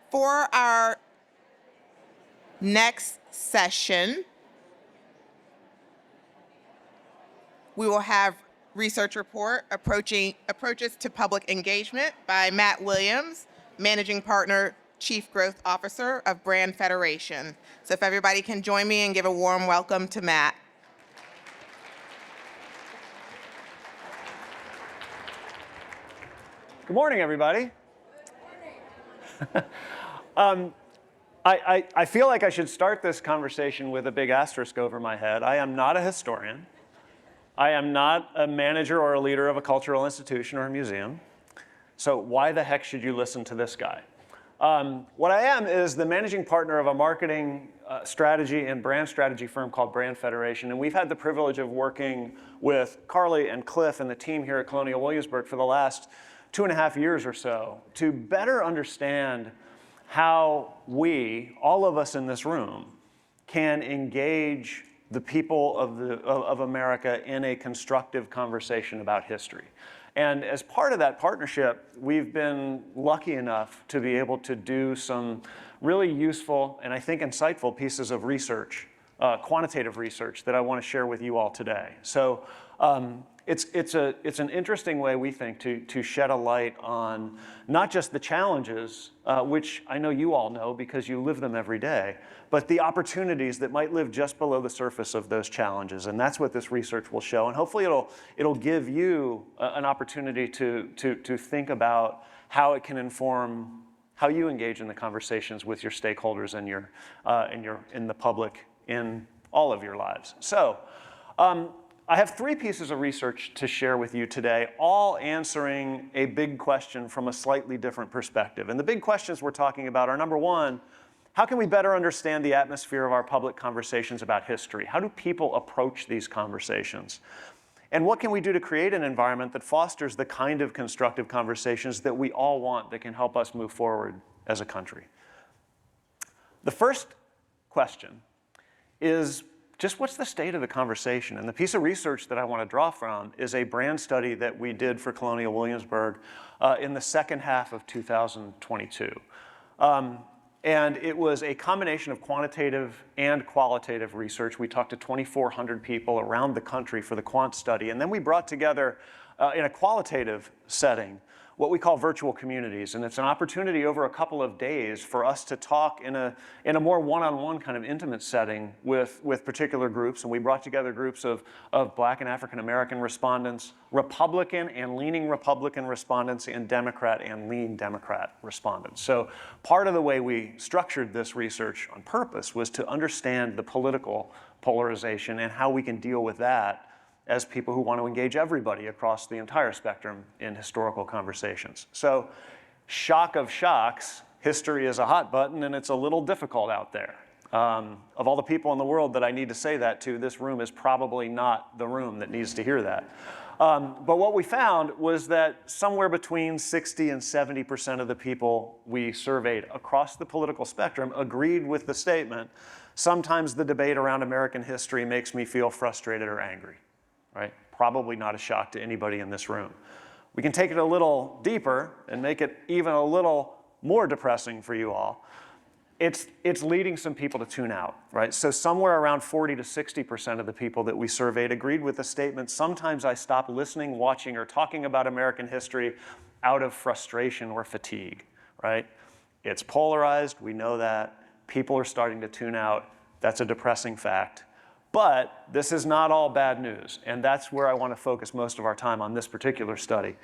For our next session, we will have research report approaches to public engagement by Matt Williams, Managing Partner, Chief Growth Officer of Brand Federation. So if everybody can join me and give a warm welcome to Matt. Good morning, everybody. Good morning. I feel like I should start this conversation with a big asterisk over my head. I am not a historian. I am not a manager or a leader of a cultural institution or a museum. So why the heck should you listen to this guy? What I am is the managing partner of a marketing strategy and brand strategy firm called Brand Federation. And we've had the privilege of working with Carly and Cliff and the team here at Colonial Williamsburg for the last 2.5 years or so to better understand how we, all of us in this room, can engage the people of America in a constructive conversation about history. And as part of that partnership, we've been lucky enough to be able to do some really useful and I think insightful pieces of research, quantitative research that I want to share with you all today. So it's an interesting way, we think, to shed a light on not just the challenges, which I know you all know because you live them every day, but the opportunities that might live just below the surface of those challenges. And that's what this research will show. And hopefully it'll give you an opportunity to think about how it can inform how you engage in the conversations with your stakeholders and in the public in all of your lives. So I have 3 pieces of research to share with you today, all answering a big question from a slightly different perspective. And the big questions we're talking about are, number 1, how can we better understand the atmosphere of our public conversations about history? How do people approach these conversations? And what can we do to create an environment that fosters the kind of constructive conversations that we all want that can help us move forward as a country? The first question is, just what's the state of the conversation? And the piece of research that I want to draw from is a brand study that we did for Colonial Williamsburg in the second half of 2022. And it was a combination of quantitative and qualitative research. We talked to 2,400 people around the country for the quant study. And then we brought together, in a qualitative setting, what we call virtual communities. And it's an opportunity over a couple of days for us to talk in a more one-on-one kind of intimate setting with particular groups. And we brought together groups of Black and African American respondents, Republican and leaning Republican respondents, and Democrat and lean Democrat respondents. So part of the way we structured this research on purpose was to understand the political polarization and how we can deal with that as people who want to engage everybody across the entire spectrum in historical conversations. So, shock of shocks, history is a hot button and it's a little difficult out there. Of all the people in the world that I need to say that to, this room is probably not the room that needs to hear that. But what we found was that somewhere between 60 and 70% of the people we surveyed across the political spectrum agreed with the statement, sometimes the debate around American history makes me feel frustrated or angry. Right? Probably not a shock to anybody in this room. We can take it a little deeper and make it even a little more depressing for you all. It's leading some people to tune out, right? So somewhere around 40 to 60% of the people that we surveyed agreed with the statement, sometimes I stop listening, watching, or talking about American history out of frustration or fatigue, right? It's polarized, we know that. People are starting to tune out. That's a depressing fact. But this is not all bad news, and that's where I want to focus most of our time on this particular study.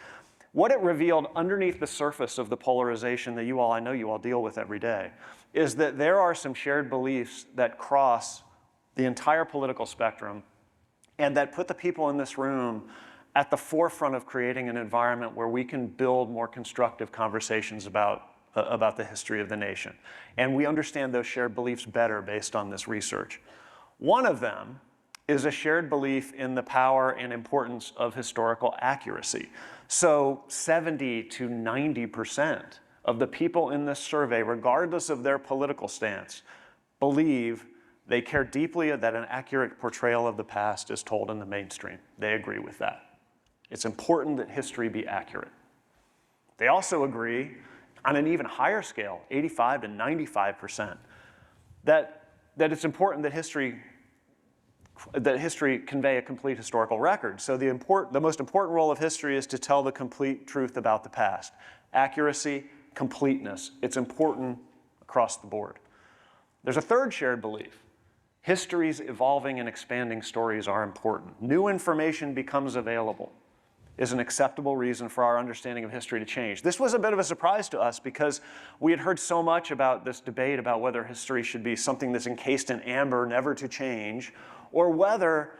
What it revealed underneath the surface of the polarization that I know you all deal with every day, is that there are some shared beliefs that cross the entire political spectrum and that put the people in this room at the forefront of creating an environment where we can build more constructive conversations about the history of the nation. And we understand those shared beliefs better based on this research. One of them is a shared belief in the power and importance of historical accuracy. So 70 to 90% of the people in this survey, regardless of their political stance, believe they care deeply that an accurate portrayal of the past is told in the mainstream. They agree with that. It's important that history be accurate. They also agree On an even higher scale, 85 to 95%, that it's important that history convey a complete historical record. So the most important role of history is to tell the complete truth about the past. Accuracy, completeness, it's important across the board. There's a third shared belief. History's evolving and expanding stories are important. New information becomes available is an acceptable reason for our understanding of history to change. This was a bit of a surprise to us because we had heard so much about this debate about whether history should be something that's encased in amber, never to change, or whether,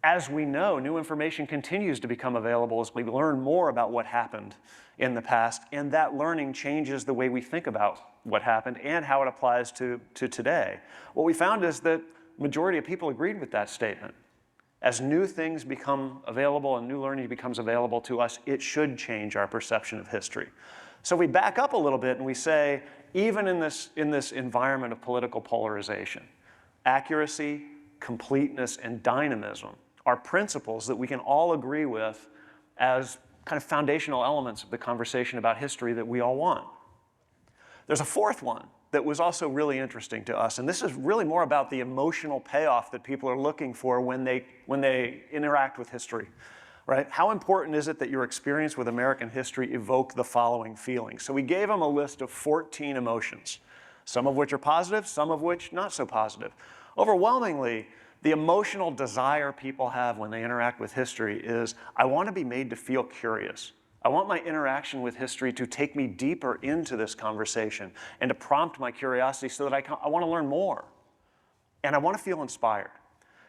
as we know, new information continues to become available as we learn more about what happened in the past, and that learning changes the way we think about what happened and how it applies to today. What we found is that the majority of people agreed with that statement. As new things become available and new learning becomes available to us, it should change our perception of history. So we back up a little bit and we say, even in this environment of political polarization, accuracy, completeness, and dynamism are principles that we can all agree with as kind of foundational elements of the conversation about history that we all want. There's a fourth one that was also really interesting to us, and this is really more about the emotional payoff that people are looking for when they interact with history, right? How important is it that your experience with American history evoke the following feelings? So we gave them a list of 14 emotions, some of which are positive, some of which not so positive. Overwhelmingly, the emotional desire people have when they interact with history is, I want to be made to feel curious. I want my interaction with history to take me deeper into this conversation and to prompt my curiosity so that I want to learn more. And I want to feel inspired.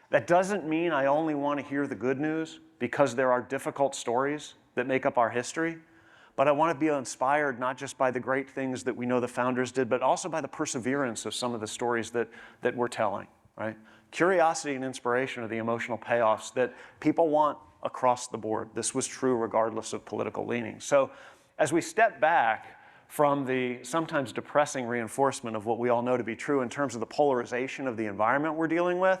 That doesn't mean I only want to hear the good news because there are difficult stories that make up our history, but I want to be inspired not just by the great things that we know the founders did, but also by the perseverance of some of the stories that we're telling, right? Curiosity and inspiration are the emotional payoffs that people want across the board. This was true regardless of political leaning. So as we step back from the sometimes depressing reinforcement of what we all know to be true in terms of the polarization of the environment we're dealing with,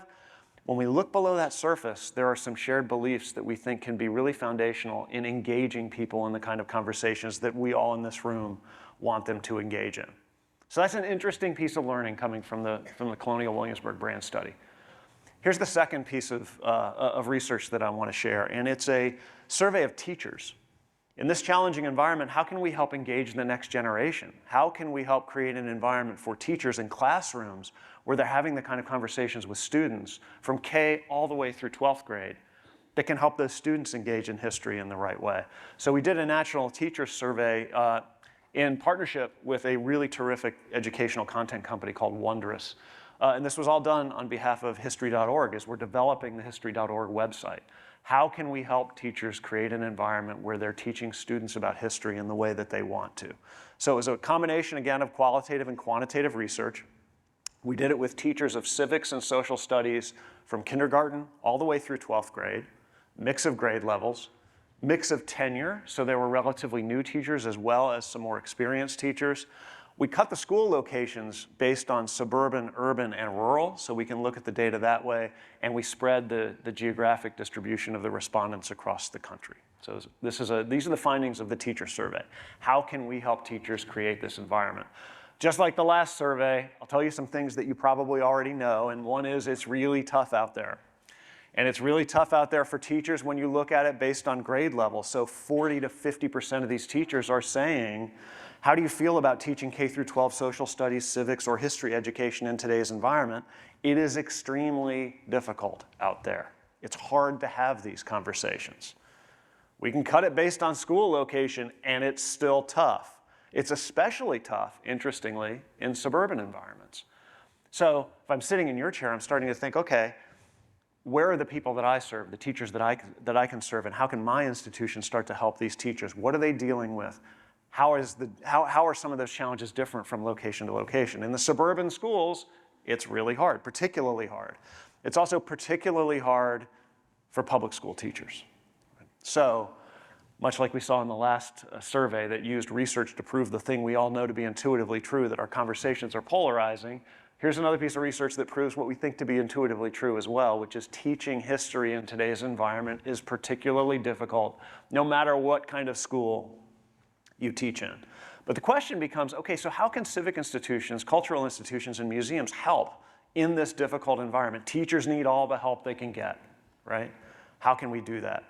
when we look below that surface, there are some shared beliefs that we think can be really foundational in engaging people in the kind of conversations that we all in this room want them to engage in. So that's an interesting piece of learning coming from the Colonial Williamsburg brand study. Here's the second piece of research that I want to share, and it's a survey of teachers. In this challenging environment, how can we help engage the next generation? How can we help create an environment for teachers in classrooms where they're having the kind of conversations with students from K all the way through 12th grade that can help those students engage in history in the right way? So we did a national teacher survey in partnership with a really terrific educational content company called Wondrous. And this was all done on behalf of History.org as we're developing the History.org website. How can we help teachers create an environment where they're teaching students about history in the way that they want to? So it was a combination, again, of qualitative and quantitative research. We did it with teachers of civics and social studies from kindergarten all the way through 12th grade, mix of grade levels, mix of tenure, so there were relatively new teachers as well as some more experienced teachers. We cut the school locations based on suburban, urban, and rural, so we can look at the data that way, and we spread the geographic distribution of the respondents across the country. So these are the findings of the teacher survey. How can we help teachers create this environment? Just like the last survey, I'll tell you some things that you probably already know, and one is it's really tough out there. And it's really tough out there for teachers when you look at it based on grade level. So 40 to 50% of these teachers are saying, how do you feel about teaching K through 12 social studies, civics, or history education in today's environment? It is extremely difficult out there. It's hard to have these conversations. We can cut it based on school location, and it's still tough. It's especially tough, interestingly, in suburban environments. So if I'm sitting in your chair, I'm starting to think, okay, where are the people that I serve, the teachers that I can serve, and how can my institution start to help these teachers? What are they dealing with? How are some of those challenges different from location to location? In the suburban schools, it's really hard, particularly hard. It's also particularly hard for public school teachers. So, much like we saw in the last survey that used research to prove the thing we all know to be intuitively true, that our conversations are polarizing, here's another piece of research that proves what we think to be intuitively true as well, which is teaching history in today's environment is particularly difficult, no matter what kind of school you teach in. But the question becomes, okay, so how can civic institutions, cultural institutions, and museums help in this difficult environment? Teachers need all the help they can get, right? How can we do that?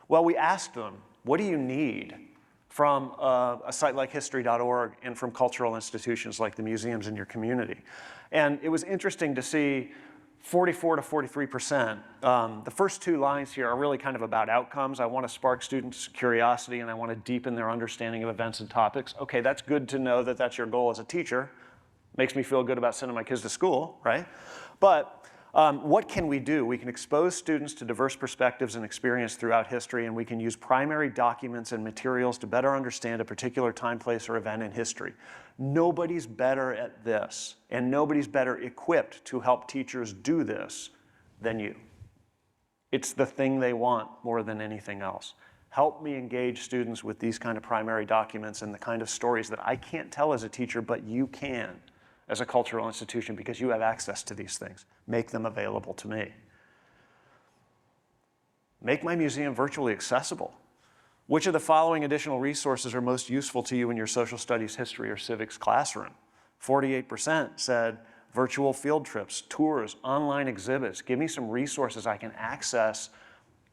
Well, we asked them, what do you need from a site like history.org and from cultural institutions like the museums in your community? And it was interesting to see 44 to 43%. The first two lines here are really kind of about outcomes. I want to spark students' curiosity and I want to deepen their understanding of events and topics. Okay, that's good to know that that's your goal as a teacher. Makes me feel good about sending my kids to school, right? But what can we do? We can expose students to diverse perspectives and experience throughout history, and we can use primary documents and materials to better understand a particular time, place, or event in history. Nobody's better at this, and nobody's better equipped to help teachers do this than you. It's the thing they want more than anything else. Help me engage students with these kind of primary documents and the kind of stories that I can't tell as a teacher, but you can as a cultural institution because you have access to these things. Make them available to me. Make my museum virtually accessible. Which of the following additional resources are most useful to you in your social studies, history, or civics classroom? 48% said virtual field trips, tours, online exhibits. Give me some resources I can access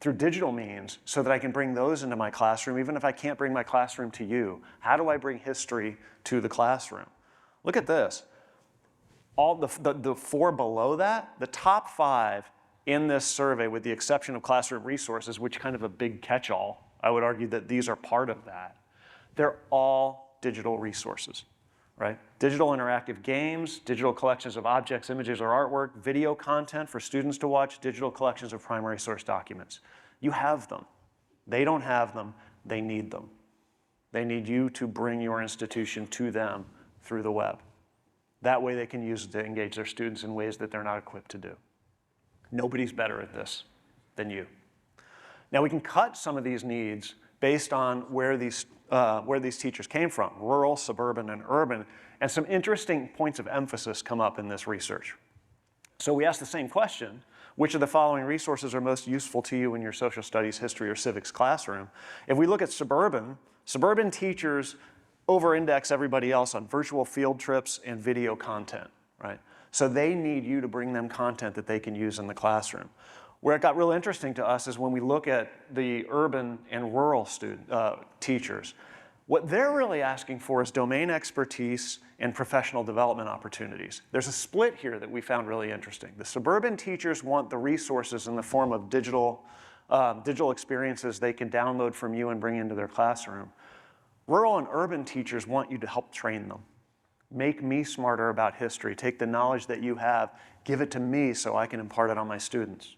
through digital means so that I can bring those into my classroom, even if I can't bring my classroom to you. How do I bring history to the classroom? Look at this. All the four below that, the top five in this survey, with the exception of classroom resources, which kind of a big catch-all, I would argue that these are part of that. They're all digital resources, right? Digital interactive games, digital collections of objects, images, or artwork, video content for students to watch, digital collections of primary source documents. You have them. They don't have them. They need them. They need you to bring your institution to them through the web. That way they can use it to engage their students in ways that they're not equipped to do. Nobody's better at this than you. Now we can cut some of these needs based on where these teachers came from, rural, suburban, and urban, and some interesting points of emphasis come up in this research. So we asked the same question, which of the following resources are most useful to you in your social studies, history, or civics classroom? If we look at suburban teachers over-index everybody else on virtual field trips and video content, right? So they need you to bring them content that they can use in the classroom. Where it got real interesting to us is when we look at the urban and rural teachers. What they're really asking for is domain expertise and professional development opportunities. There's a split here that we found really interesting. The suburban teachers want the resources in the form of digital experiences they can download from you and bring into their classroom. Rural and urban teachers want you to help train them. Make me smarter about history. Take the knowledge that you have, give it to me so I can impart it on my students.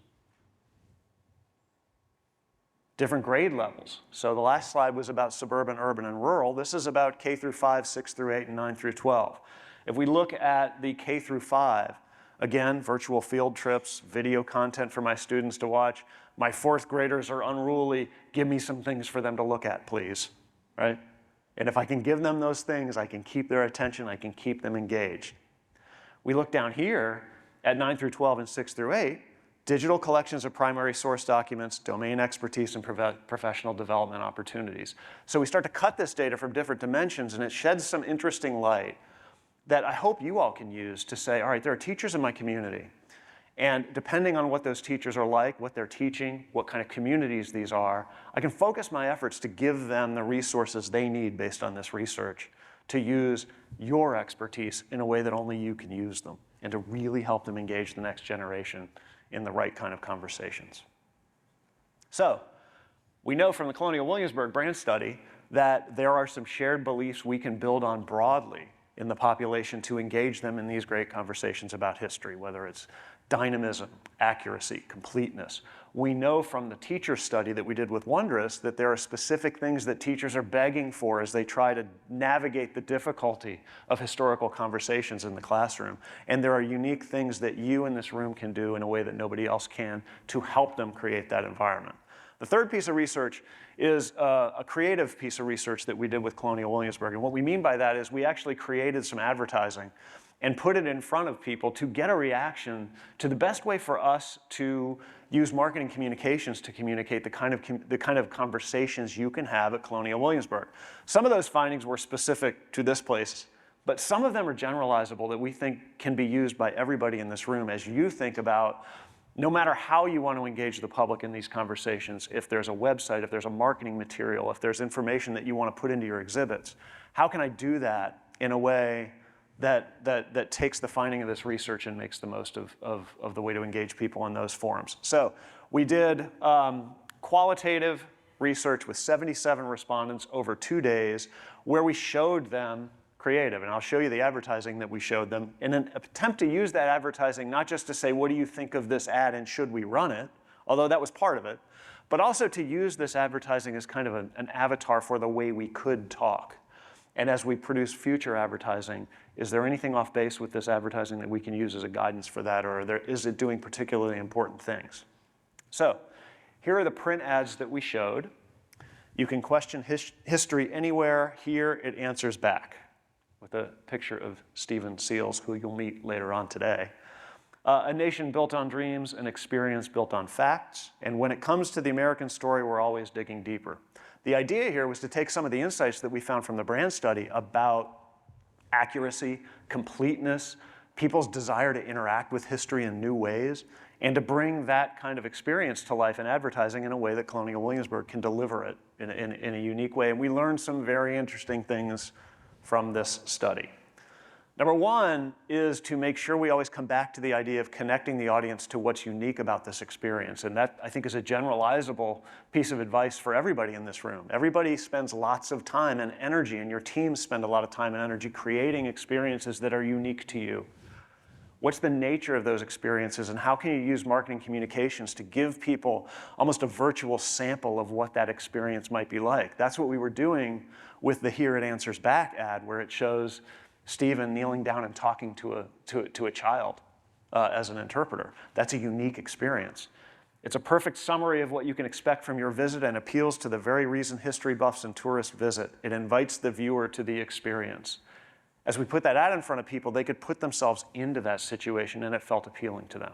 Different grade levels. So the last slide was about suburban, urban, and rural. This is about K through 5, 6 through 8, and 9 through 12. If we look at the K through 5, again, virtual field trips, video content for my students to watch. My fourth graders are unruly. Give me some things for them to look at, please, right? And if I can give them those things, I can keep their attention, I can keep them engaged. We look down here at 9 through 12 and 6 through 8, digital collections of primary source documents, domain expertise, and professional development opportunities. So we start to cut this data from different dimensions, and it sheds some interesting light that I hope you all can use to say, all right, there are teachers in my community. And depending on what those teachers are like, what they're teaching, what kind of communities these are, I can focus my efforts to give them the resources they need based on this research to use your expertise in a way that only you can use them and to really help them engage the next generation in the right kind of conversations. So we know from the Colonial Williamsburg brand study that there are some shared beliefs we can build on broadly in the population to engage them in these great conversations about history, whether it's dynamism, accuracy, completeness. We know from the teacher study that we did with Wondrous that there are specific things that teachers are begging for as they try to navigate the difficulty of historical conversations in the classroom. And there are unique things that you in this room can do in a way that nobody else can to help them create that environment. The third piece of research is a creative piece of research that we did with Colonial Williamsburg. And what we mean by that is we actually created some advertising and put it in front of people to get a reaction to the best way for us to use marketing communications to communicate the kind of conversations you can have at Colonial Williamsburg. Some of those findings were specific to this place, but some of them are generalizable that we think can be used by everybody in this room as you think about, no matter how you want to engage the public in these conversations, if there's a website, if there's a marketing material, if there's information that you want to put into your exhibits, how can I do that in a way that takes the finding of this research and makes the most of the way to engage people in those forums? So we did qualitative research with 77 respondents over 2 days where we showed them creative, and I'll show you the advertising that we showed them in an attempt to use that advertising not just to say, what do you think of this ad and should we run it, although that was part of it, but also to use this advertising as kind of an avatar for the way we could talk. And as we produce future advertising, is there anything off base with this advertising that we can use as a guidance for that, or is it doing particularly important things? So here are the print ads that we showed. You can question history anywhere. Here it answers back with a picture of Stephen Seals, who you'll meet later on today. A nation built on dreams, an experience built on facts. And when it comes to the American story, we're always digging deeper. The idea here was to take some of the insights that we found from the brand study about accuracy, completeness, people's desire to interact with history in new ways, and to bring that kind of experience to life in advertising in a way that Colonial Williamsburg can deliver it in a unique way. And we learned some very interesting things from this study. Number one is to make sure we always come back to the idea of connecting the audience to what's unique about this experience. And that, I think, is a generalizable piece of advice for everybody in this room. Everybody spends lots of time and energy, and your teams spend a lot of time and energy creating experiences that are unique to you. What's the nature of those experiences, and how can you use marketing communications to give people almost a virtual sample of what that experience might be like? That's what we were doing with the Here It Answers Back ad, where it shows Stephen kneeling down and talking to a child as an interpreter. That's a unique experience. It's a perfect summary of what you can expect from your visit and appeals to the very reason history buffs and tourists visit. It invites the viewer to the experience. As we put that ad in front of people, they could put themselves into that situation, and it felt appealing to them.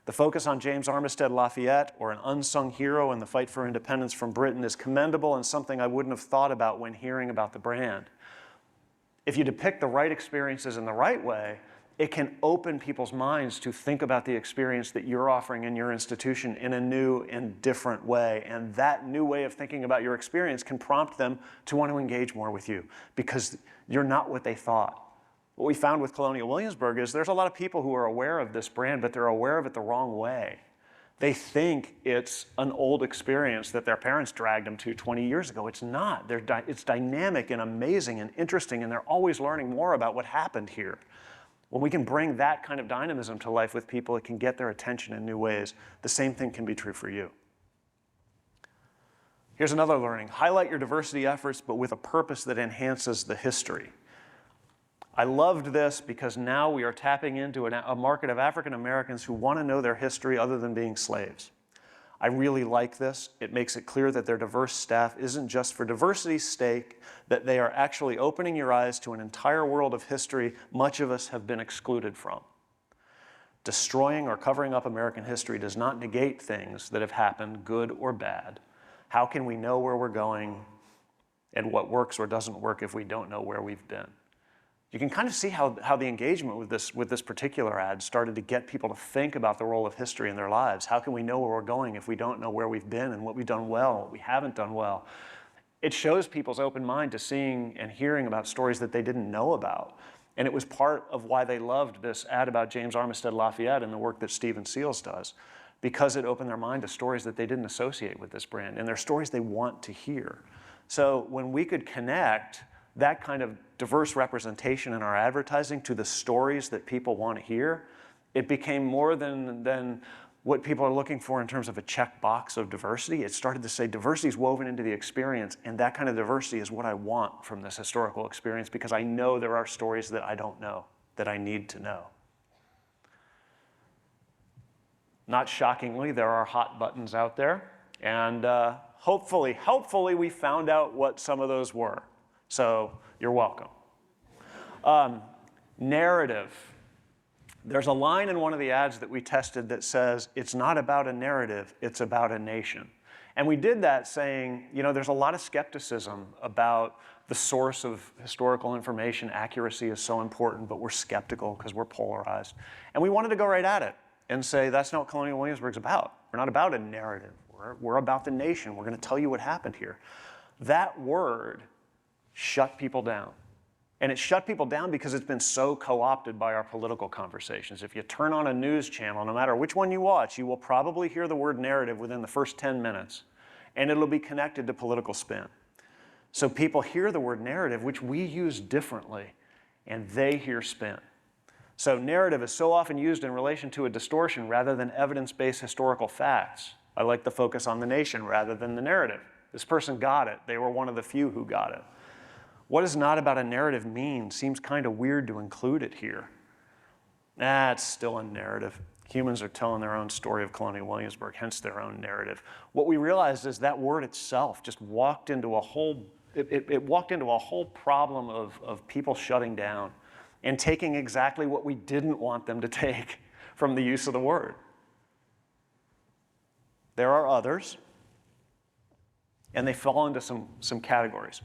The focus on James Armistead Lafayette, or an unsung hero in the fight for independence from Britain, is commendable and something I wouldn't have thought about when hearing about the brand. If you depict the right experiences in the right way, it can open people's minds to think about the experience that you're offering in your institution in a new and different way. And that new way of thinking about your experience can prompt them to want to engage more with you because you're not what they thought. What we found with Colonial Williamsburg is there's a lot of people who are aware of this brand, but they're aware of it the wrong way. They think it's an old experience that their parents dragged them to 20 years ago. It's not. It's dynamic and amazing and interesting, and they're always learning more about what happened here. When we can bring that kind of dynamism to life with people, it can get their attention in new ways. The same thing can be true for you. Here's another learning. Highlight your diversity efforts, but with a purpose that enhances the history. I loved this because now we are tapping into a market of African Americans who want to know their history other than being slaves. I really like this. It makes it clear that their diverse staff isn't just for diversity's sake, that they are actually opening your eyes to an entire world of history much of us have been excluded from. Destroying or covering up American history does not negate things that have happened, good or bad. How can we know where we're going and what works or doesn't work if we don't know where we've been? You can kind of see how the engagement with this particular ad started to get people to think about the role of history in their lives. How can we know where we're going if we don't know where we've been and what we've done well, what we haven't done well? It shows people's open mind to seeing and hearing about stories that they didn't know about. And it was part of why they loved this ad about James Armistead Lafayette and the work that Stephen Seals does, because it opened their mind to stories that they didn't associate with this brand, and they're stories they want to hear. So when we could connect that kind of diverse representation in our advertising to the stories that people want to hear, it became more than what people are looking for in terms of a checkbox of diversity. It started to say diversity is woven into the experience, and that kind of diversity is what I want from this historical experience because I know there are stories that I don't know, that I need to know. Not shockingly, there are hot buttons out there, and hopefully we found out what some of those were. So you're welcome. Narrative. There's a line in one of the ads that we tested that says, it's not about a narrative, it's about a nation. And we did that saying, there's a lot of skepticism about the source of historical information. Accuracy is so important, but we're skeptical because we're polarized. And we wanted to go right at it and say, that's not what Colonial Williamsburg's about. We're not about a narrative. We're about the nation. We're going to tell you what happened here. That word shut people down. And it shut people down because it's been so co-opted by our political conversations. If you turn on a news channel, no matter which one you watch, you will probably hear the word narrative within the first 10 minutes, and it'll be connected to political spin. So people hear the word narrative, which we use differently, and they hear spin. So narrative is so often used in relation to a distortion rather than evidence-based historical facts. I like the focus on the nation rather than the narrative. This person got it. They were one of the few who got it. What does not about a narrative mean? Seems kind of weird to include it here. It's still a narrative. Humans are telling their own story of Colonial Williamsburg, hence their own narrative. What we realized is that word itself just walked into a whole, it walked into a whole problem of people shutting down and taking exactly what we didn't want them to take from the use of the word. There are others, and they fall into some categories.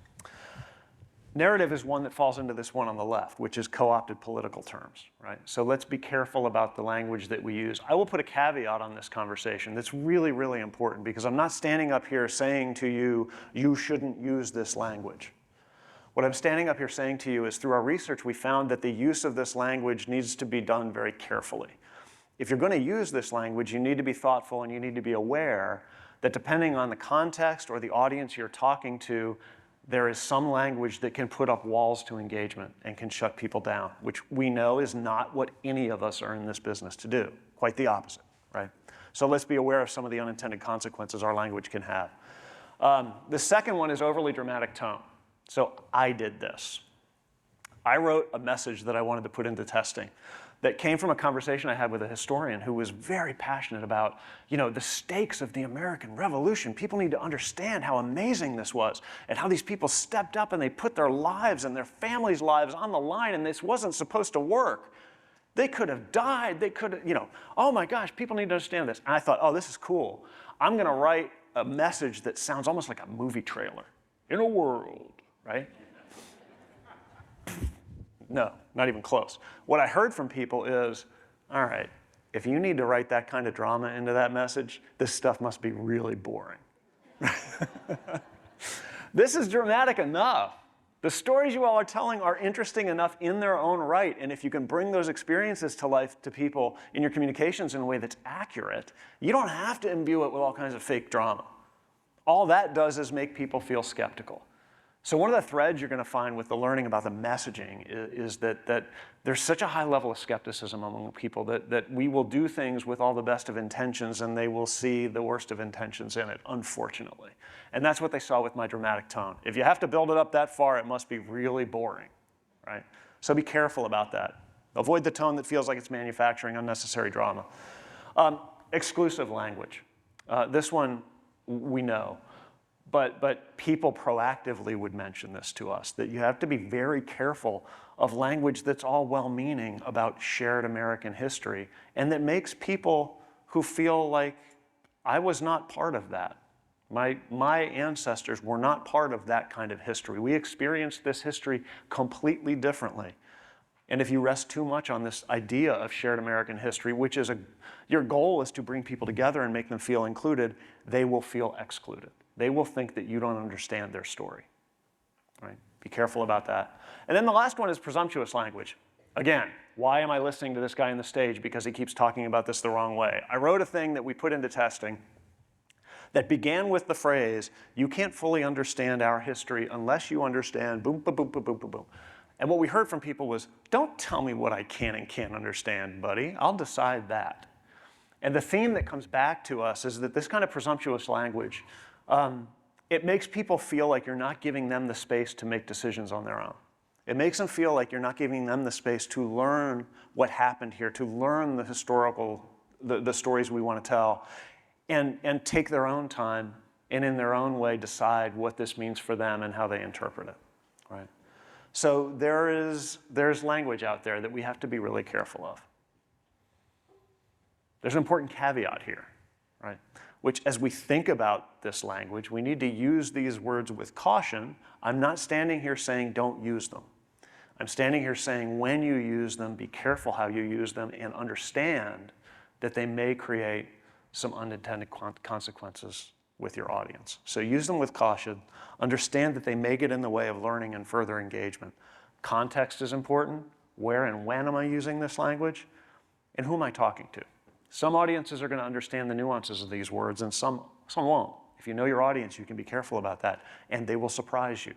Narrative is one that falls into this one on the left, which is co-opted political terms, right? So let's be careful about the language that we use. I will put a caveat on this conversation that's really, really important, because I'm not standing up here saying to you, you shouldn't use this language. What I'm standing up here saying to you is through our research, we found that the use of this language needs to be done very carefully. If you're going to use this language, you need to be thoughtful and you need to be aware that depending on the context or the audience you're talking to, there is some language that can put up walls to engagement and can shut people down, which we know is not what any of us are in this business to do. Quite the opposite, right? So let's be aware of some of the unintended consequences our language can have. The second one is overly dramatic tone. So I did this. I wrote a message that I wanted to put into testing that came from a conversation I had with a historian who was very passionate about, the stakes of the American Revolution. People need to understand how amazing this was and how these people stepped up and they put their lives and their families' lives on the line, and this wasn't supposed to work. They could have died. They could have, oh my gosh, people need to understand this. And I thought, oh, this is cool. I'm going to write a message that sounds almost like a movie trailer. In a world, right? No, not even close. What I heard from people is, all right, if you need to write that kind of drama into that message, this stuff must be really boring. This is dramatic enough. The stories you all are telling are interesting enough in their own right, and if you can bring those experiences to life to people in your communications in a way that's accurate, you don't have to imbue it with all kinds of fake drama. All that does is make people feel skeptical. So one of the threads you're going to find with the learning about the messaging is that there's such a high level of skepticism among people that we will do things with all the best of intentions and they will see the worst of intentions in it, unfortunately. And that's what they saw with my dramatic tone. If you have to build it up that far, it must be really boring, right? So be careful about that. Avoid the tone that feels like it's manufacturing unnecessary drama. Exclusive language. This one we know. But people proactively would mention this to us, that you have to be very careful of language that's all well-meaning about shared American history and that makes people who feel like, I was not part of that. My ancestors were not part of that kind of history. We experienced this history completely differently. And if you rest too much on this idea of shared American history, which is your goal is to bring people together and make them feel included, they will feel excluded. They will think that you don't understand their story, right? Be careful about that. And then the last one is presumptuous language. Again, why am I listening to this guy on the stage? Because he keeps talking about this the wrong way. I wrote a thing that we put into testing that began with the phrase, you can't fully understand our history unless you understand boom, boom, boom, boom, boom, boom, boom. And what we heard from people was, don't tell me what I can and can't understand, buddy. I'll decide that. And the theme that comes back to us is that this kind of presumptuous language, it makes people feel like you're not giving them the space to make decisions on their own. It makes them feel like you're not giving them the space to learn what happened here, to learn the historical, the stories we want to tell, and take their own time and in their own way decide what this means for them and how they interpret it, right? So there's language out there that we have to be really careful of. There's an important caveat here, right? Which, as we think about this language, we need to use these words with caution. I'm not standing here saying don't use them. I'm standing here saying when you use them, be careful how you use them and understand that they may create some unintended consequences with your audience. So use them with caution. Understand that they may get in the way of learning and further engagement. Context is important. Where and when am I using this language? And who am I talking to? Some audiences are going to understand the nuances of these words and some won't. If you know your audience, you can be careful about that, and they will surprise you.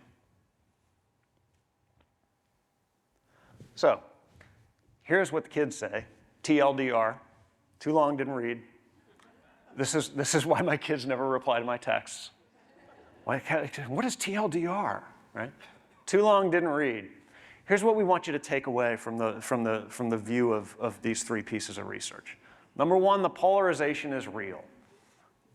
So here's what the kids say, TLDR, too long, didn't read. This is why my kids never reply to my texts. What is TLDR, right? Too long, didn't read. Here's what we want you to take away from the view of these three pieces of research. Number one, the polarization is real.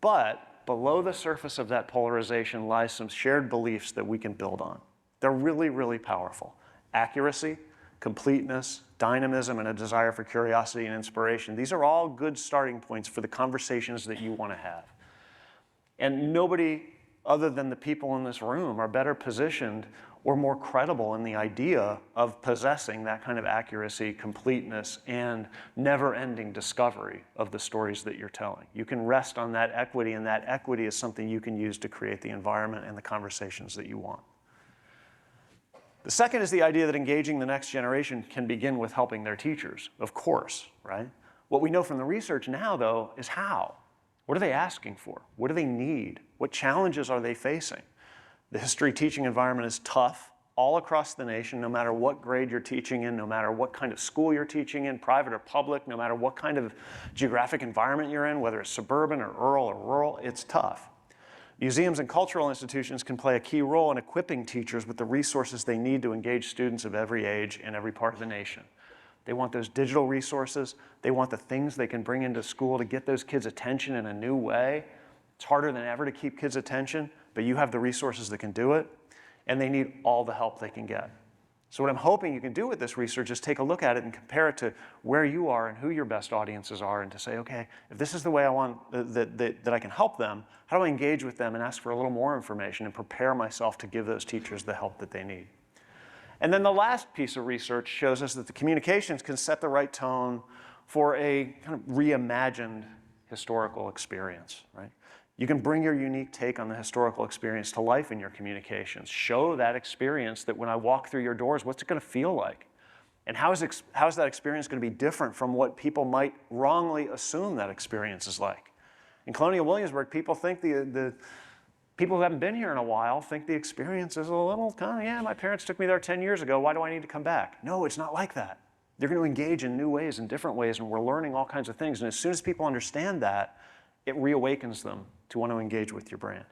But below the surface of that polarization lies some shared beliefs that we can build on. They're really, really powerful. Accuracy, completeness, dynamism, and a desire for curiosity and inspiration. These are all good starting points for the conversations that you want to have. And nobody other than the people in this room are better positioned or more credible in the idea of possessing that kind of accuracy, completeness, and never-ending discovery of the stories that you're telling. You can rest on that equity, and that equity is something you can use to create the environment and the conversations that you want. The second is the idea that engaging the next generation can begin with helping their teachers, of course, right? What we know from the research now, though, is how. What are they asking for? What do they need? What challenges are they facing? The history teaching environment is tough all across the nation, no matter what grade you're teaching in, no matter what kind of school you're teaching in, private or public, no matter what kind of geographic environment you're in, whether it's suburban or rural, it's tough. Museums and cultural institutions can play a key role in equipping teachers with the resources they need to engage students of every age in every part of the nation. They want those digital resources. They want the things they can bring into school to get those kids' attention in a new way. It's harder than ever to keep kids' attention, but you have the resources that can do it, and they need all the help they can get. So what I'm hoping you can do with this research is take a look at it and compare it to where you are and who your best audiences are, and to say, okay, if this is the way I want that I can help them, how do I engage with them and ask for a little more information and prepare myself to give those teachers the help that they need? And then the last piece of research shows us that the communications can set the right tone for a kind of reimagined historical experience, right? You can bring your unique take on the historical experience to life in your communications. Show that experience that when I walk through your doors, what's it going to feel like? And how is that experience going to be different from what people might wrongly assume that experience is like? In Colonial Williamsburg, people think the people who haven't been here in a while think the experience is a little kind of, yeah, my parents took me there 10 years ago. Why do I need to come back? No, it's not like that. They're going to engage in new ways and different ways, and we're learning all kinds of things. And as soon as people understand that, it reawakens them to want to engage with your brand.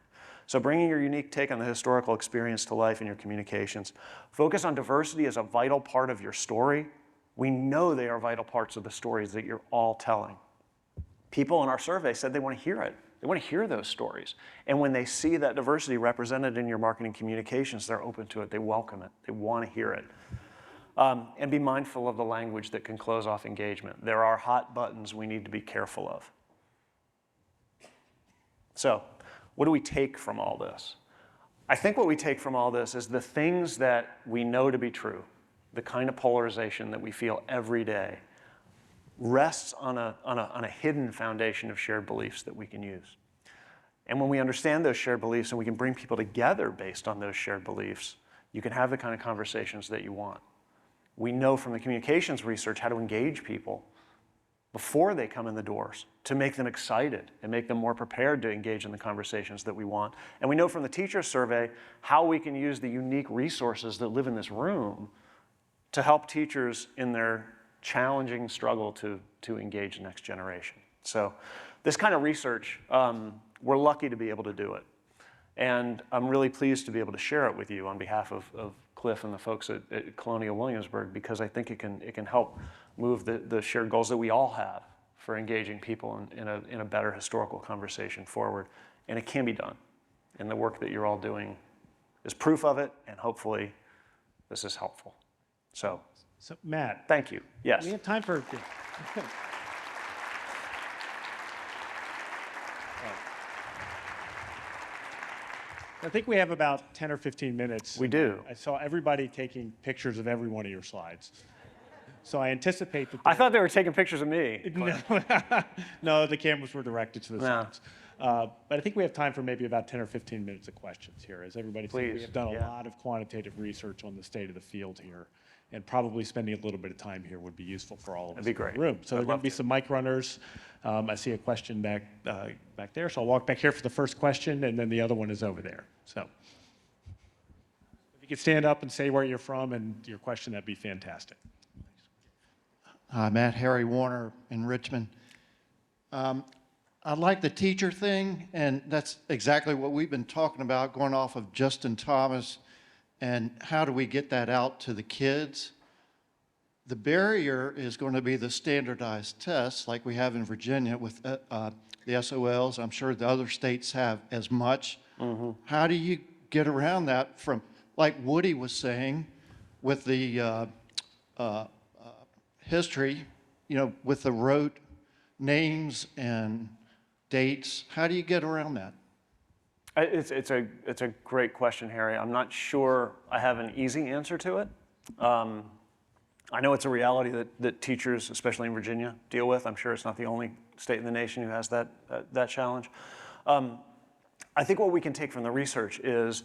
So bringing your unique take on the historical experience to life in your communications. Focus on diversity as a vital part of your story. We know they are vital parts of the stories that you're all telling. People in our survey said they want to hear it. They want to hear those stories. And when they see that diversity represented in your marketing communications, they're open to it. They welcome it. They want to hear it. And be mindful of the language that can close off engagement. There are hot buttons we need to be careful of. So, what do we take from all this? I think what we take from all this is the things that we know to be true, the kind of polarization that we feel every day, rests on a hidden foundation of shared beliefs that we can use. And when we understand those shared beliefs and we can bring people together based on those shared beliefs, you can have the kind of conversations that you want. We know from the communications research how to engage people before they come in the doors, to make them excited and make them more prepared to engage in the conversations that we want. And we know from the teacher survey how we can use the unique resources that live in this room to help teachers in their challenging struggle to engage the next generation. So this kind of research, we're lucky to be able to do it. And I'm really pleased to be able to share it with you on behalf of Cliff and the folks at Colonial Williamsburg, because I think it can help move the shared goals that we all have for engaging people in a better historical conversation forward. And it can be done. And the work that you're all doing is proof of it, and hopefully this is helpful. So Matt. Thank you. Yes. We have time for... I think we have about 10 or 15 minutes. We do. I saw everybody taking pictures of every one of your slides. So I anticipate that. I thought they were taking pictures of me. No, no, the cameras were directed to the Yeah. sides. But I think we have time for maybe about 10 or 15 minutes of questions here. As everybody said, we Please, have done a yeah. lot of quantitative research on the state of the field here. And probably spending a little bit of time here would be useful for all of us That'd be in great. the room. So there are I'd going love to be to. some mic runners. I see a question back there. So I'll walk back here for the first question, and then the other one is over there. So if you could stand up and say where you're from and your question, that'd be fantastic. Hi, Matt Harry Warner in Richmond. I like the teacher thing, and that's exactly what we've been talking about, going off of Justin Thomas, and how do we get that out to the kids? The barrier is going to be the standardized tests like we have in Virginia with the SOLs. I'm sure the other states have as much. How do you get around that from, like Woody was saying, with the history, with the rote names and dates? How do you get around that? It's a great question, Harry. I'm not sure I have an easy answer to it. I know it's a reality that teachers, especially in Virginia, deal with. I'm sure it's not the only state in the nation who has that challenge. I think what we can take from the research is,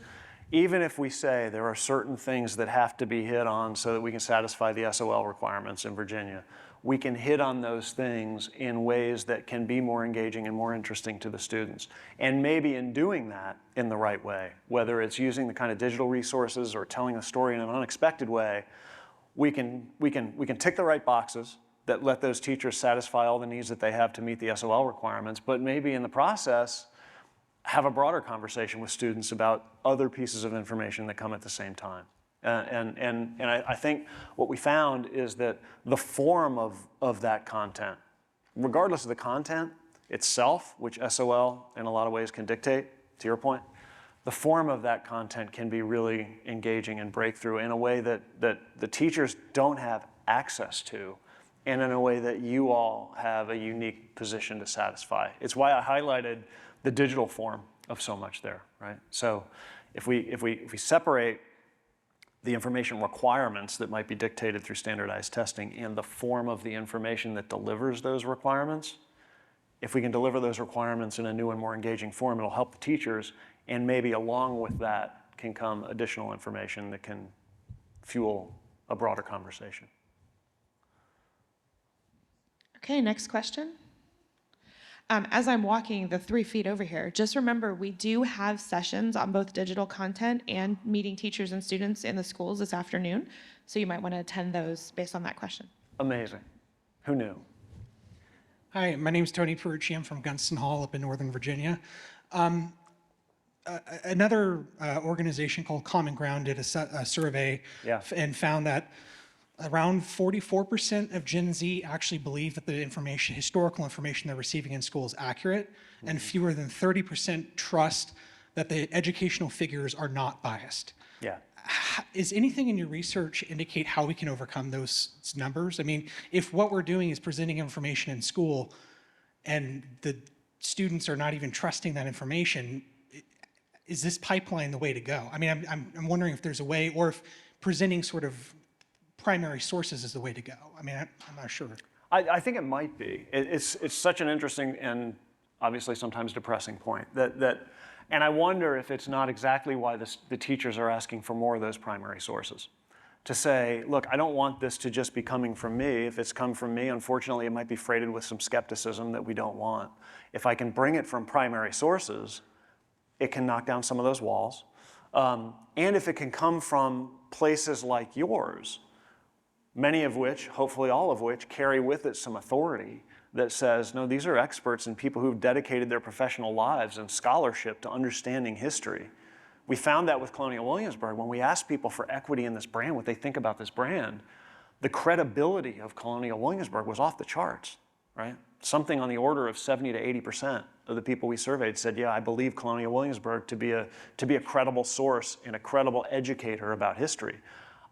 even if we say there are certain things that have to be hit on so that we can satisfy the SOL requirements in Virginia, we can hit on those things in ways that can be more engaging and more interesting to the students. And maybe in doing that in the right way, whether it's using the kind of digital resources or telling a story in an unexpected way, we can tick the right boxes that let those teachers satisfy all the needs that they have to meet the SOL requirements, but maybe in the process, have a broader conversation with students about other pieces of information that come at the same time. And I think what we found is that the form of that content, regardless of the content itself, which SOL in a lot of ways can dictate, to your point, the form of that content can be really engaging and breakthrough in a way that the teachers don't have access to, and in a way that you all have a unique position to satisfy. It's why I highlighted the digital form of so much there, right? So if we separate the information requirements that might be dictated through standardized testing and the form of the information that delivers those requirements, if we can deliver those requirements in a new and more engaging form, it'll help the teachers, and maybe along with that can come additional information that can fuel a broader conversation. Okay, next question. As I'm walking the 3 feet over here, just remember we do have sessions on both digital content and meeting teachers and students in the schools this afternoon. So you might want to attend those based on that question. Amazing. Who knew? Hi, my name is Tony Perucci. I'm from Gunston Hall up in Northern Virginia. Another organization called Common Ground did a survey and found that around 44% of Gen Z actually believe that the historical information they're receiving in school is accurate, and fewer than 30% trust that the educational figures are not biased. Yeah. Is anything in your research indicate how we can overcome those numbers? I mean, if what we're doing is presenting information in school and the students are not even trusting that information, is this pipeline the way to go? I mean, I'm wondering if there's a way, or if presenting sort of primary sources is the way to go. I mean, I'm not sure. I think it might be. It's such an interesting and obviously sometimes depressing point and I wonder if it's not exactly why the teachers are asking for more of those primary sources. To say, look, I don't want this to just be coming from me. If it's come from me, unfortunately, it might be freighted with some skepticism that we don't want. If I can bring it from primary sources, it can knock down some of those walls. And if it can come from places like yours, many of which, hopefully all of which, carry with it some authority that says, no, these are experts and people who've dedicated their professional lives and scholarship to understanding history. We found that with Colonial Williamsburg. When we asked people for equity in this brand, what they think about this brand, the credibility of Colonial Williamsburg was off the charts, right? Something on the order of 70 to 80% of the people we surveyed said, yeah, I believe Colonial Williamsburg to be a credible source and a credible educator about history.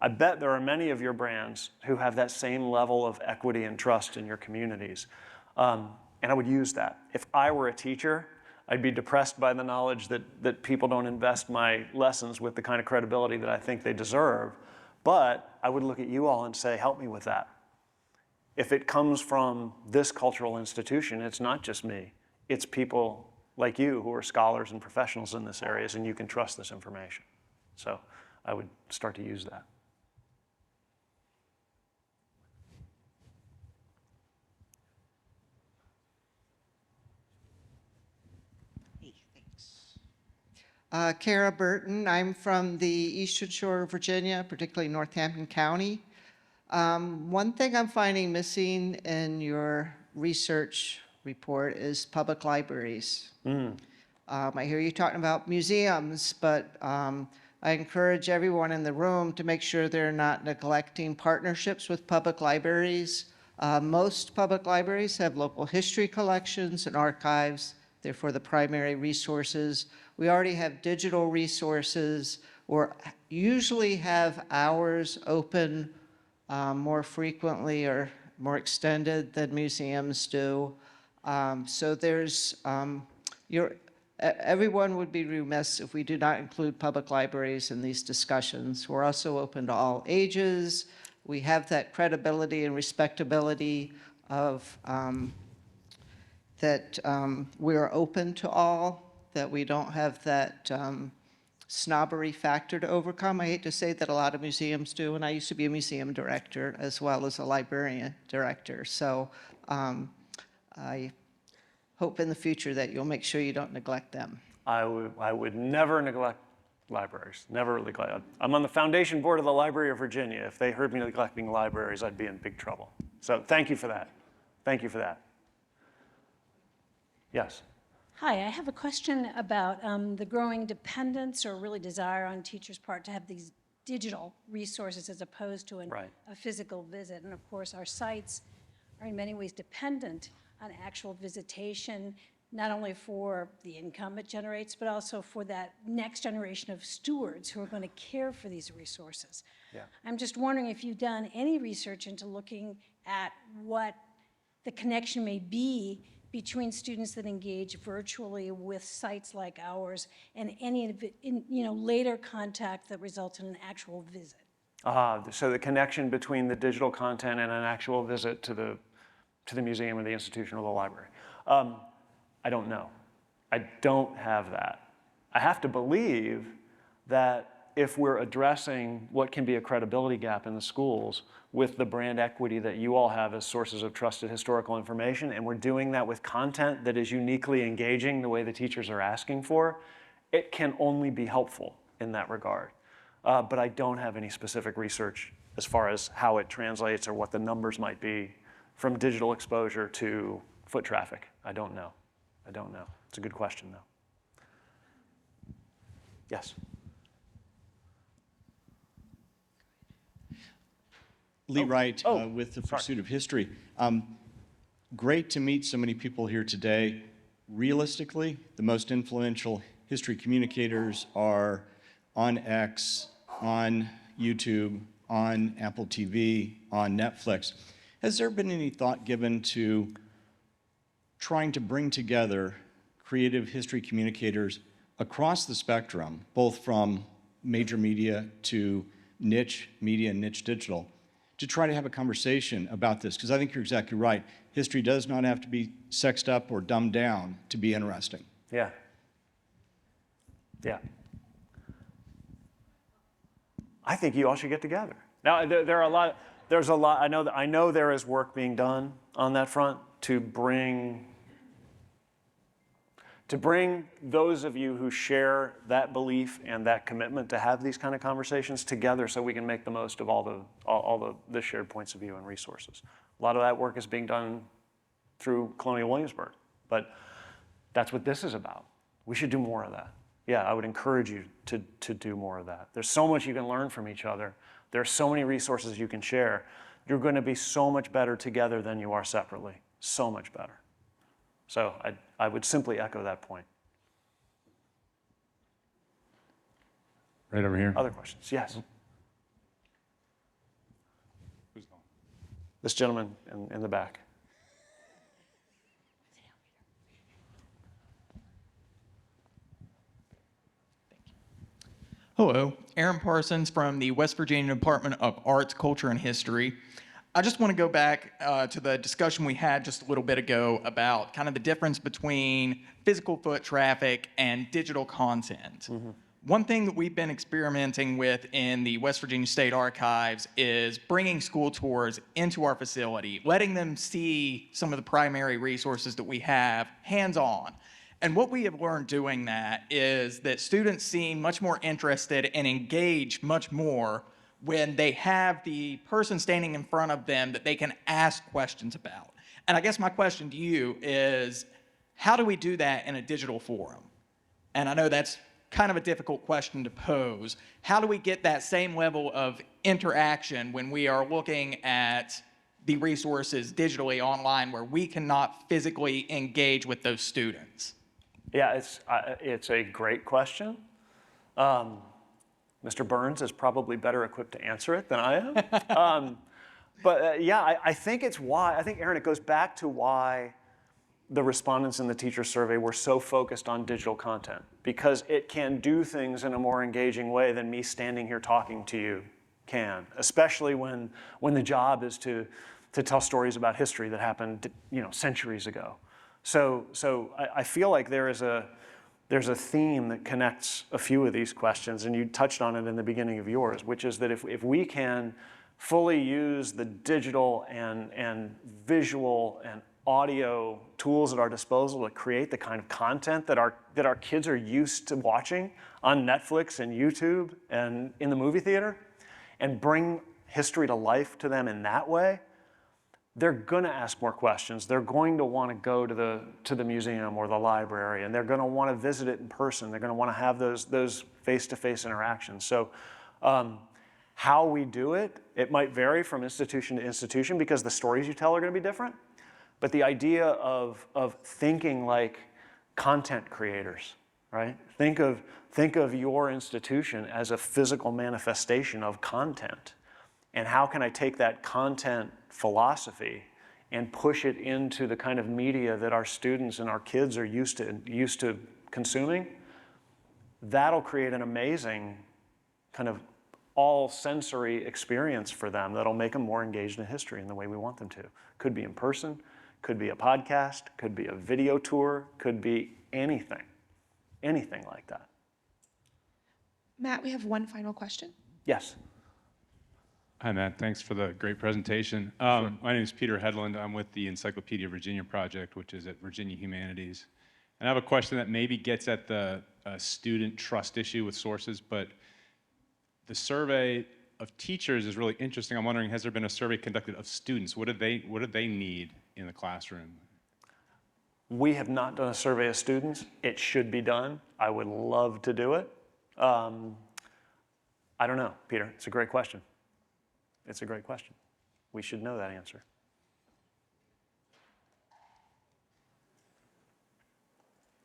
I bet there are many of your brands who have that same level of equity and trust in your communities. And I would use that. If I were a teacher, I'd be depressed by the knowledge that people don't invest my lessons with the kind of credibility that I think they deserve. But I would look at you all and say, help me with that. If it comes from this cultural institution, it's not just me. It's people like you who are scholars and professionals in this areas, and you can trust this information. So I would start to use that. Hey, thanks. Kara Burton. I'm from the Eastern Shore of Virginia, particularly Northampton County. One thing I'm finding missing in your research report is public libraries. I hear you talking about museums, but I encourage everyone in the room to make sure they're not neglecting partnerships with public libraries. Most public libraries have local history collections and archives. Therefore, the primary resources. We already have digital resources or usually have hours open more frequently or more extended than museums do. So there's, everyone would be remiss if we do not include public libraries in these discussions. We're also open to all ages. We have that credibility and respectability of that we're open to all, that we don't have that snobbery factor to overcome. I hate to say that a lot of museums do, and I used to be a museum director as well as a librarian director. So I hope in the future that you'll make sure you don't neglect them. I would never neglect libraries, never neglect. I'm on the foundation board of the Library of Virginia. If they heard me neglecting libraries, I'd be in big trouble. So thank you for that. Thank you for that. Yes. Hi, I have a question about the growing dependence or really desire on teachers' part to have these digital resources as opposed to a physical visit. And of course, our sites are in many ways dependent on actual visitation, not only for the income it generates, but also for that next generation of stewards who are going to care for these resources. Yeah. I'm just wondering if you've done any research into looking at what the connection may be between students that engage virtually with sites like ours and any later contact that results in an actual visit. So the connection between the digital content and an actual visit to the museum or the institution or the library. I don't know. I don't have that. I have to believe that if we're addressing what can be a credibility gap in the schools with the brand equity that you all have as sources of trusted historical information, and we're doing that with content that is uniquely engaging the way the teachers are asking for, it can only be helpful in that regard. But I don't have any specific research as far as how it translates or what the numbers might be from digital exposure to foot traffic. I don't know. I don't know. It's a good question, though. Yes. Lee Wright with the Pursuit of History. Great to meet so many people here today. Realistically, the most influential history communicators are on X, on YouTube, on Apple TV, on Netflix. Has there been any thought given to trying to bring together creative history communicators across the spectrum, both from major media to niche media and niche digital, to try to have a conversation about this? Because I think you're exactly right. History does not have to be sexed up or dumbed down to be interesting. Yeah. Yeah. I think you all should get together. Now, there's a lot, I know there is work being done on that front to bring those of you who share that belief and that commitment to have these kind of conversations together so we can make the most of all the shared points of view and resources. A lot of that work is being done through Colonial Williamsburg, but that's what this is about. We should do more of that. Yeah, I would encourage you to do more of that. There's so much you can learn from each other. There are so many resources you can share. You're going to be so much better together than you are separately. So much better. So I would simply echo that point. Right over here. Other questions? Yes. This gentleman in the back. Hello, Aaron Parsons from the West Virginia Department of Arts, Culture, and History. I just want to go back to the discussion we had just a little bit ago about kind of the difference between physical foot traffic and digital content. One thing that we've been experimenting with in the West Virginia State Archives is bringing school tours into our facility, letting them see some of the primary resources that we have hands-on. And what we have learned doing that is that students seem much more interested and engage much more when they have the person standing in front of them that they can ask questions about. And I guess my question to you is, how do we do that in a digital forum? And I know that's kind of a difficult question to pose. How do we get that same level of interaction when we are looking at the resources digitally online where we cannot physically engage with those students? Yeah, it's a great question. Mr. Burns is probably better equipped to answer it than I am. Yeah, I think it's why, I think, Aaron, it goes back to why the respondents in the teacher survey were so focused on digital content, because it can do things in a more engaging way than me standing here talking to you can, especially when the job is to tell stories about history that happened, centuries ago. So I feel like there's a theme that connects a few of these questions, and you touched on it in the beginning of yours, which is that if we can fully use the digital and visual and audio tools at our disposal to create the kind of content that our kids are used to watching on Netflix and YouTube and in the movie theater, and bring history to life to them in that way, they're going to ask more questions. They're going to want to go to the museum or the library, and they're going to want to visit it in person. They're going to want to have those face-to-face interactions. So how we do it, it might vary from institution to institution because the stories you tell are going to be different. But the idea of thinking like content creators, right? Think of your institution as a physical manifestation of content. And how can I take that content philosophy and push it into the kind of media that our students and our kids are used to consuming? That'll create an amazing kind of all sensory experience for them that'll make them more engaged in history in the way we want them to. Could be in person, could be a podcast, could be a video tour, could be anything like that. Matt, we have one final question. Yes. Hi, Matt. Thanks for the great presentation. My name is Peter Hedlund. I'm with the Encyclopedia Virginia Project, which is at Virginia Humanities. And I have a question that maybe gets at the student trust issue with sources, but the survey of teachers is really interesting. I'm wondering, has there been a survey conducted of students? What do they need in the classroom? We have not done a survey of students. It should be done. I would love to do it. I don't know, Peter. It's a great question. It's a great question. We should know that answer.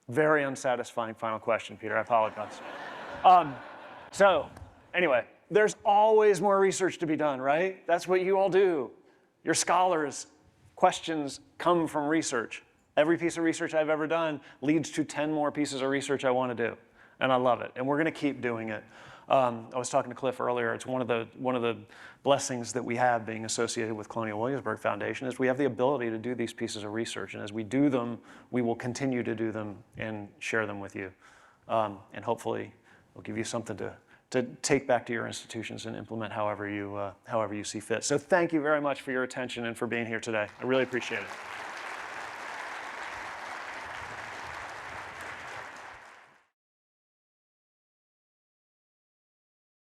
Very unsatisfying final question, Peter. I apologize. So anyway, there's always more research to be done, right? That's what you all do. You're scholars. Questions come from research. Every piece of research I've ever done leads to 10 more pieces of research I want to do. And I love it. And we're going to keep doing it. I was talking to Cliff earlier. It's one of the blessings that we have being associated with Colonial Williamsburg Foundation is we have the ability to do these pieces of research. And as we do them, we will continue to do them and share them with you. And hopefully, we'll give you something to take back to your institutions and implement however you see fit. So thank you very much for your attention and for being here today. I really appreciate it.